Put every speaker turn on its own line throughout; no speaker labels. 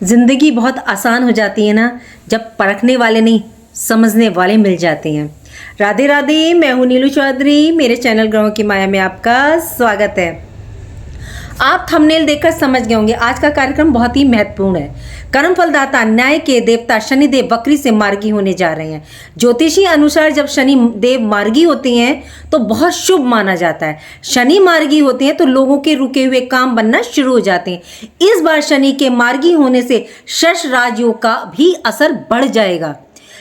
जिंदगी बहुत आसान हो जाती है ना, जब परखने वाले नहीं समझने वाले मिल जाते हैं। राधे राधे, मैं हूं नीलू चौधरी। मेरे चैनल ग्रहों की माया में आपका स्वागत है। आप थंबनेल देखकर समझ गए होंगे आज का कार्यक्रम बहुत ही महत्वपूर्ण है। कर्म फलदाता न्याय के देवता शनिदेव वक्री से मार्गी होने जा रहे हैं। ज्योतिषी अनुसार जब शनि देव मार्गी होते हैं तो बहुत शुभ माना जाता है। शनि मार्गी होते हैं तो लोगों के रुके हुए काम बनना शुरू हो जाते हैं। इस बार शनि के मार्गी होने से शश राजयोग का भी असर बढ़ जाएगा।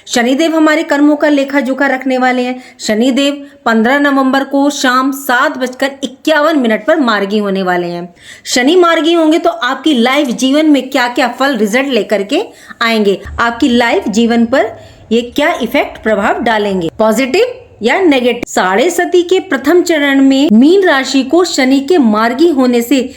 शनिदेव हमारे कर्मों का लेखा जोखा रखने वाले हैं। शनिदेव 15 नवंबर को शाम 7:51 पर मार्गी होने वाले हैं। शनि मार्गी होंगे तो आपकी लाइफ जीवन में क्या क्या फल रिजल्ट लेकर के आएंगे, आपकी लाइफ जीवन पर ये क्या इफेक्ट प्रभाव डालेंगे, पॉजिटिव या नेगेटिव। साढ़े सती के प्रथम चरण में मीन राशि को शनि के मार्गी होने से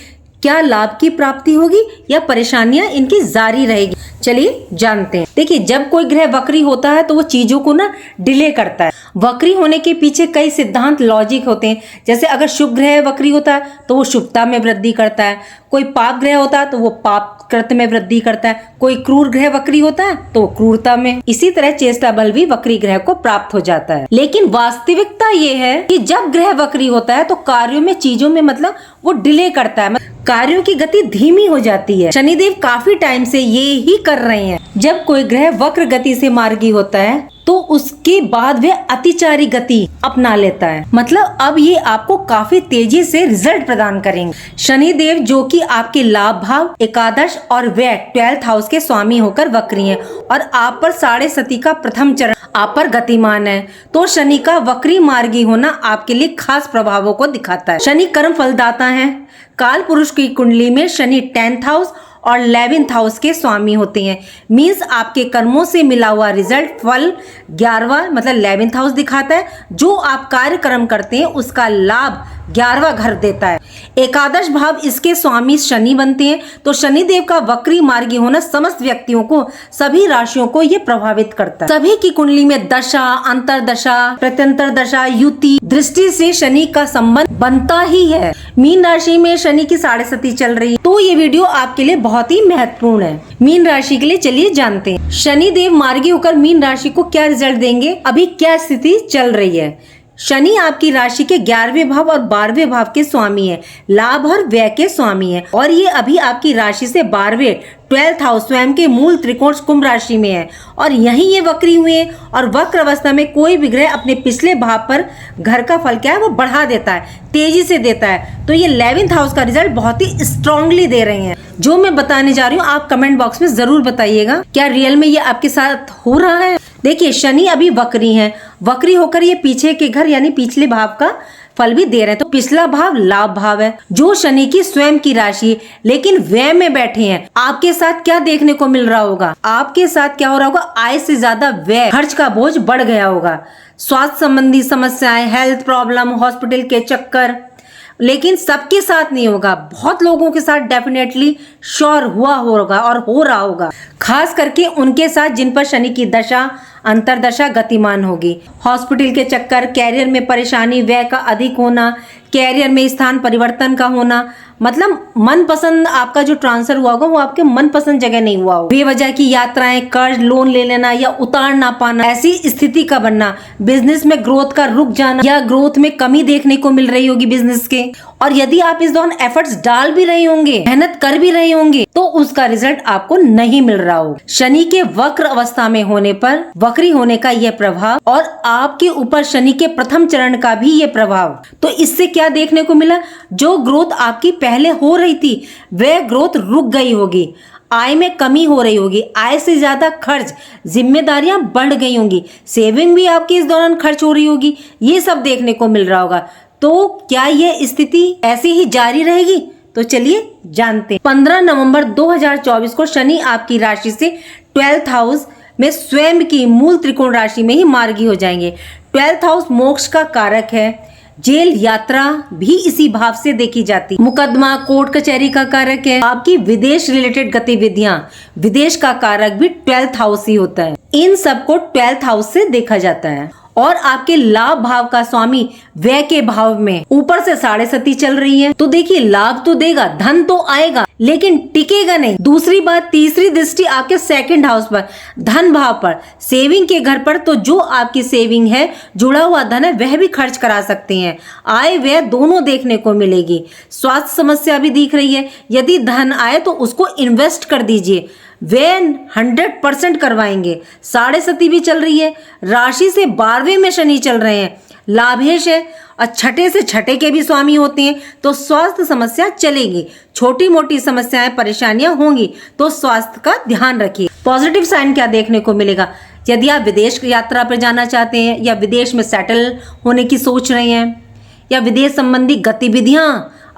क्या लाभ की प्राप्ति होगी या परेशानियां इनकी जारी रहेगी, चलिए जानते हैं। देखिए, जब कोई ग्रह वक्री होता है तो वो चीजों को ना डिले करता है। वक्री होने के पीछे कई सिद्धांत लॉजिक होते हैं। जैसे अगर शुभ ग्रह वक्री होता है तो वो शुभता में वृद्धि करता है, कोई पाप ग्रह होता है तो वो पाप कृत्य में वृद्धि करता है, कोई क्रूर ग्रह वक्री होता है तो क्रूरता में। इसी तरह चेष्टा बल भी वक्री ग्रह को प्राप्त हो जाता है। लेकिन वास्तविकता ये है कि जब ग्रह वक्री होता है तो कार्यों में चीजों में मतलब वो डिले करता है, कार्यों की गति धीमी हो जाती है। शनिदेव काफी टाइम से ये ही कर रहे हैं। जब कोई ग्रह वक्र गति से मार्गी होता है तो उसके बाद वह अतिचारी गति अपना लेता है, मतलब अब ये आपको काफी तेजी से रिजल्ट प्रदान करेंगे। शनिदेव जो कि आपके लाभ भाव, एकादश और व्यय 12th हाउस के स्वामी होकर वक्री हैं और आप पर साढ़े सती का प्रथम चरण आप पर गतिमान है, तो शनि का वक्री मार्गी होना आपके लिए खास प्रभावों को दिखाता है। शनि कर्म फलदाता है। काल पुरुष की कुंडली में शनि 10th हाउस और 11th हाउस के स्वामी होते हैं। मीन्स आपके कर्मों से मिला हुआ रिजल्ट फल 11वां मतलब 11th हाउस दिखाता है। जो आप कार्य कर्म करते हैं उसका लाभ 11वां घर देता है। एकादश भाव इसके स्वामी शनि बनते हैं। तो शनिदेव का वक्री मार्गी होना समस्त व्यक्तियों को, सभी राशियों को ये प्रभावित करता है। सभी की कुंडली में दशा, अंतरदशा, प्रत्यंतर दशा, युति दृष्टि से शनि का संबंध बनता ही है। मीन राशि में शनि की साढ़े सती चल रही है तो ये वीडियो आपके लिए बहुत ही महत्वपूर्ण है। मीन राशि के लिए चलिए जानते हैं शनि देव मार्गी होकर मीन राशि को क्या रिजल्ट देंगे, अभी क्या स्थिति चल रही है। शनि आपकी राशि के 11वें भाव और 12वें भाव के स्वामी है, लाभ और व्यय के स्वामी है और ये अभी आपकी राशि से 12वें 12th हाउस स्वयं के मूल त्रिकोण कुंभ राशि में है और यहीं ये वक्री हुए हैं। और वक्र अवस्था में कोई भी ग्रह अपने पिछले भाव पर घर का फल क्या है वो बढ़ा देता है, तेजी से देता है। तो ये 11th हाउस का रिजल्ट बहुत ही स्ट्रांगली दे रहे हैं। जो मैं बताने जा रही हूँ आप कमेंट बॉक्स में जरूर बताइएगा क्या रियल में ये आपके साथ हो रहा है। देखिए, शनि अभी वक्री हैं, वक्री होकर ये पीछे के घर यानी पिछले भाव का फल भी दे रहे हैं। तो पिछला भाव लाभ भाव है जो शनि की स्वयं की राशि, लेकिन व्यय में बैठे हैं। आपके साथ क्या देखने को मिल रहा होगा, आपके साथ क्या हो रहा होगा, आय से ज्यादा व्यय, खर्च का बोझ बढ़ गया होगा। स्वास्थ्य संबंधी समस्याएं, हेल्थ प्रॉब्लम, हॉस्पिटल के चक्कर, लेकिन सबके साथ नहीं होगा। बहुत लोगों के साथ डेफिनेटली श्योर हुआ होगा और हो रहा होगा, खास करके उनके साथ जिन पर शनि की दशा अंतरदशा गतिमान होगी। हॉस्पिटल के चक्कर, कैरियर में परेशानी, व्यय का अधिक होना, कैरियर में स्थान परिवर्तन का होना, मतलब मनपसंद आपका जो ट्रांसफर हुआ होगा वो आपके मनपसंद जगह नहीं हुआ होगा। बेवजह की यात्राएं, कर्ज, लोन ले लेना या उतार ना पाना, ऐसी स्थिति का बनना, बिजनेस में ग्रोथ का रुक जाना या ग्रोथ में कमी देखने को मिल रही होगी बिजनेस के। और यदि आप इस दौरान एफर्ट्स डाल भी रहे होंगे, मेहनत कर भी रहे होंगे तो उसका रिजल्ट आपको नहीं मिल रहा हो। शनि के वक्र अवस्था में होने पर वक्री होने का यह प्रभाव और आपके ऊपर शनि के प्रथम चरण का भी ये प्रभाव, तो इससे क्या देखने को मिला, जो ग्रोथ आपकी पहले हो रही थी वह ग्रोथ रुक गई होगी, आय में कमी हो रही होगी, आय से ज्यादा खर्च, जिम्मेदारियां बढ़ गई होंगी, सेविंग भी आपकी इस दौरान खर्च हो रही होगी, ये सब देखने को मिल रहा होगा। तो क्या यह स्थिति ऐसी ही जारी रहेगी, तो चलिए जानते हैं। 15 नवंबर 2024 को शनि आपकी राशि से 12th हाउस में स्वयं की मूल त्रिकोण राशि में ही मार्गी हो जाएंगे। 12th हाउस मोक्ष का कारक है, जेल यात्रा भी इसी भाव से देखी जाती, मुकदमा कोर्ट कचहरी का कारक है, आपकी विदेश रिलेटेड गतिविधियां, विदेश का कारक भी 12th हाउस ही होता है। इन सबको 12th हाउस से देखा जाता है। और आपके लाभ भाव का स्वामी व्यय के भाव में ऊपर से साढ़े सती चल रही है, तो देखिए लाभ तो देगा, धन तो आएगा, लेकिन टिकेगा नहीं। दूसरी बात, तीसरी दृष्टि आपके सेकंड हाउस पर, धन भाव पर, सेविंग के घर पर। तो जो आपकी सेविंग है, जुड़ा हुआ धन है, वह भी खर्च करा सकते हैं। आय व्यय दोनों देखने को मिलेगी। स्वास्थ्य समस्या भी दिख रही है। यदि धन आए तो उसको इन्वेस्ट कर दीजिए, वे 100% करवाएंगे। साढ़े सती भी चल रही है। राशि से 12वें में शनि चल रहे हैं, लाभेश है और छठे से छठे के भी स्वामी होते हैं। तो स्वास्थ्य समस्या चलेगी, छोटी मोटी समस्याएं परेशानियां होंगी, तो स्वास्थ्य का ध्यान रखिए। पॉजिटिव साइन क्या देखने को मिलेगा? यदि आप विदेश यात्रा पर जाना चाहते हैं या विदेश में सेटल होने की सोच रहे हैं या विदेश संबंधी गतिविधियां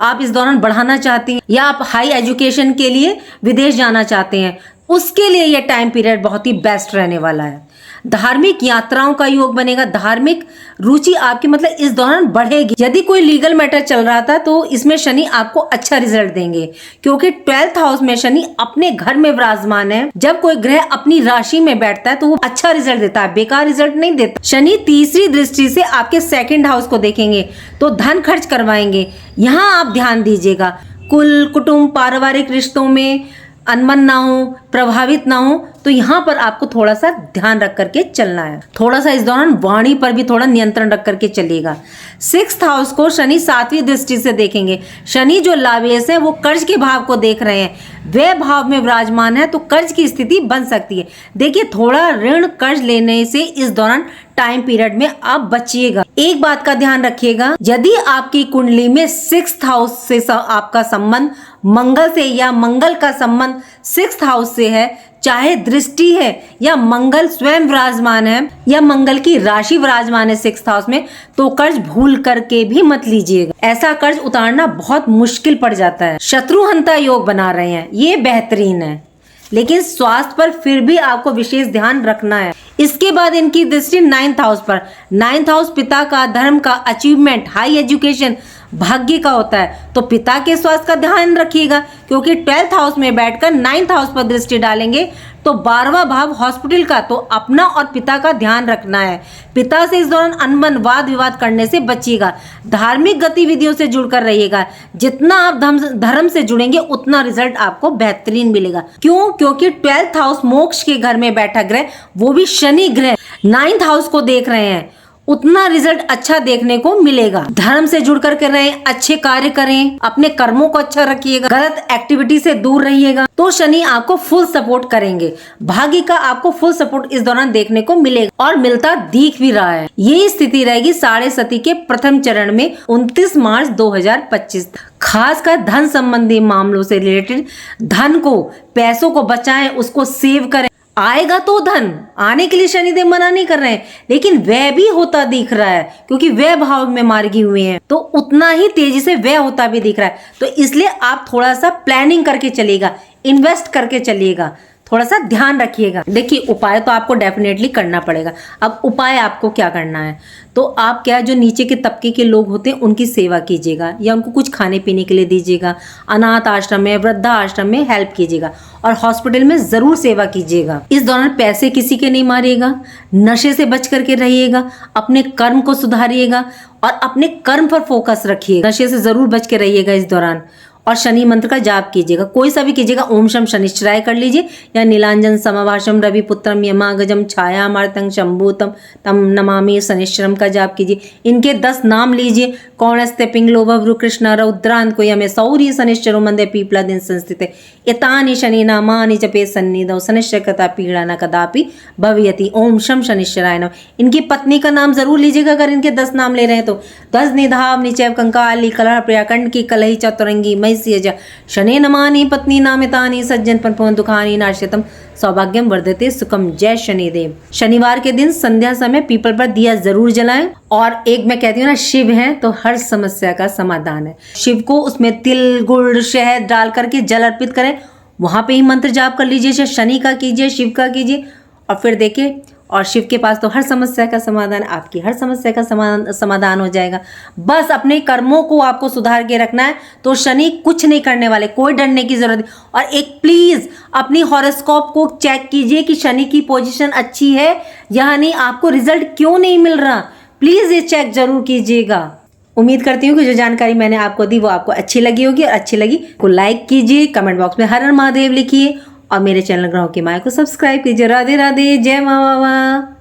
आप इस दौरान बढ़ाना चाहते हैं या आप हाई एजुकेशन के लिए विदेश जाना चाहते हैं, उसके लिए यह टाइम पीरियड बहुत ही बेस्ट रहने वाला है। धार्मिक यात्राओं का योग बनेगा। धार्मिक रुचि आपकी मतलब इस दौरान बढ़ेगी। यदि कोई लीगल मैटर चल रहा था तो इसमें शनि आपको अच्छा रिजल्ट देंगे, क्योंकि 12th हाउस में शनि अपने घर में विराजमान है। जब कोई ग्रह अपनी राशि में बैठता है तो वो अच्छा रिजल्ट देता है, बेकार रिजल्ट नहीं देता। शनि तीसरी दृष्टि से आपके सेकंड हाउस को देखेंगे तो धन खर्च करवाएंगे। यहाँ आप ध्यान दीजिएगा, कुल कुटुंब पारिवारिक रिश्तों में अनबन ना हो, प्रभावित ना हो, तो यहाँ पर आपको थोड़ा सा ध्यान रख करके चलना है। थोड़ा सा इस दौरान वाणी पर भी थोड़ा नियंत्रण रख करके चलिएगा। 6th हाउस को शनि 7वीं दृष्टि से देखेंगे। शनि जो लाभेश है वो कर्ज के भाव को देख रहे हैं, वे भाव में विराजमान है, तो कर्ज की स्थिति बन सकती है। देखिए, थोड़ा ऋण कर्ज लेने से इस दौरान टाइम पीरियड में आप बचिएगा। एक बात का ध्यान रखिएगा, यदि आपकी कुंडली में 6th हाउस से आपका संबंध मंगल से या मंगल का संबंध 6th हाउस से है, चाहे दृष्टि है या मंगल स्वयं विराजमान है या मंगल की राशि विराजमान है 6th हाउस में, तो कर्ज भूल करके भी मत लीजिएगा। ऐसा कर्ज उतारना बहुत मुश्किल पड़ जाता है। शत्रुहंता योग बना रहे हैं, ये बेहतरीन है, लेकिन स्वास्थ्य पर फिर भी आपको विशेष ध्यान रखना है। इसके बाद इनकी दृष्टि 9th हाउस पर। 9th हाउस पिता का, धर्म का, अचीवमेंट, हाई एजुकेशन, भाग्य का होता है, तो पिता के स्वास्थ्य का ध्यान रखिएगा, क्योंकि 12th हाउस में बैठकर 9th हाउस पर दृष्टि डालेंगे तो 12वां भाव हॉस्पिटल का, तो अपना और पिता का ध्यान रखना है। पिता से इस दौरान अनबन, वाद विवाद करने से बचिएगा। धार्मिक गतिविधियों से जुड़कर रहिएगा। जितना आप धर्म से जुड़ेंगे उतना रिजल्ट आपको बेहतरीन मिलेगा। क्यों? क्योंकि 12th हाउस मोक्ष के घर में बैठा ग्रह, वो भी शनि ग्रह 9th हाउस को देख रहे हैं, उतना रिजल्ट अच्छा देखने को मिलेगा। धर्म से जुड़ कर रहें, अच्छे कार्य करें, अपने कर्मों को अच्छा रखिएगा, गलत एक्टिविटी से दूर रहिएगा, तो शनि आपको फुल सपोर्ट करेंगे। भाग्य का आपको फुल सपोर्ट इस दौरान देखने को मिलेगा और मिलता दिख भी रहा है। ये स्थिति रहेगी साढ़े सती के प्रथम चरण में 29 मार्च 2025 तक। खासकर धन संबंधी मामलों से रिलेटेड, धन को, पैसों को बचाएं, उसको सेव करें। आएगा तो धन आने के लिए शनिदेव मना नहीं कर रहे हैं, लेकिन व्यय भी होता दिख रहा है, क्योंकि व्यय भाव में मार्गी हुए हैं, तो उतना ही तेजी से व्यय होता भी दिख रहा है। तो इसलिए आप थोड़ा सा प्लानिंग करके चलिएगा, इन्वेस्ट करके चलिएगा, थोड़ा सा ध्यान रखिएगा। देखिए, उपाय तो आपको डेफिनेटली करना पड़ेगा। अब उपाय आपको क्या करना है, तो आप क्या, जो नीचे के तबके के लोग होते हैं उनकी सेवा कीजिएगा या उनको कुछ खाने पीने के लिए दीजिएगा। अनाथ आश्रम में, वृद्धा आश्रम में हेल्प कीजिएगा और हॉस्पिटल में जरूर सेवा कीजिएगा। इस दौरान पैसे किसी के नहीं मारिएगा, नशे से बच करके रहिएगा, अपने कर्म को सुधारिएगा और अपने कर्म पर फोकस रखिएगा। नशे से जरूर बच के रहिएगा इस दौरान। और शनि मंत्र का जाप कीजिएगा, कोई सा भी कीजिएगा। ओम शम शनिश्चराय कर लीजिए या नीलांजन समाभाषम रविपुत्रम यमागजम छाया मार्तंग शंभूतम तम नमामि शनिश्चरम का जाप कीजिए। इनके 10 नाम लीजिए। कौणस्ते पिंगलो भवरु कृष्ण रौद्रांत को यमे सौरी शनिश्चरो मंदे पीपला दिन संस्थित एतानि शनि नामानि जपे सन्निधौ शनिश्चर कथा पीड़ा न कदापि भवियति। ओम शम शनिश्चराय नमः। इनकी पत्नी का नाम जरूर लीजिएगा अगर इनके 10 नाम ले रहे हैं तो। 10 निधाव निचैव कंकाली कलह प्रियाकंड की कलही चतुरंगी मैस्य शनि नमानि पत्नी नामितानि सज्जन पवन दुखानि नाश्यतम सौभाग्यम वर्धते सुखम। जय शनिदेव। शनिवार के दिन संध्या समय पीपल पर दिया जरूर जलाएं। और एक मैं कहती हूँ ना, शिव है तो हर समस्या का समाधान है। शिव को उसमें तिल गुड़ शहद डाल करके जल अर्पित करें, वहां पे ही मंत्र जाप कर लीजिए। चाहे शनि का कीजिए, शिव का कीजिए, और फिर देखिए, और शिव के पास तो हर समस्या का समाधान, आपकी हर समस्या का समाधान हो जाएगा। बस अपने कर्मों को आपको सुधार के रखना है, तो शनि कुछ नहीं करने वाले, कोई डरने की जरूरत नहीं। और एक प्लीज अपनी हॉरोस्कोप को चेक कीजिए कि शनि की पोजीशन अच्छी है या नहीं, आपको रिजल्ट क्यों नहीं मिल रहा, प्लीज ये चेक जरूर कीजिएगा। उम्मीद करती हूँ कि जो जानकारी मैंने आपको दी वो आपको अच्छी लगी होगी, और अच्छी लगी को लाइक कीजिए, कमेंट बॉक्स में हर हर महादेव लिखिए और मेरे चैनल ग्रहों की माया को सब्सक्राइब कीजिए। राधे राधे, जय माँ बाबा।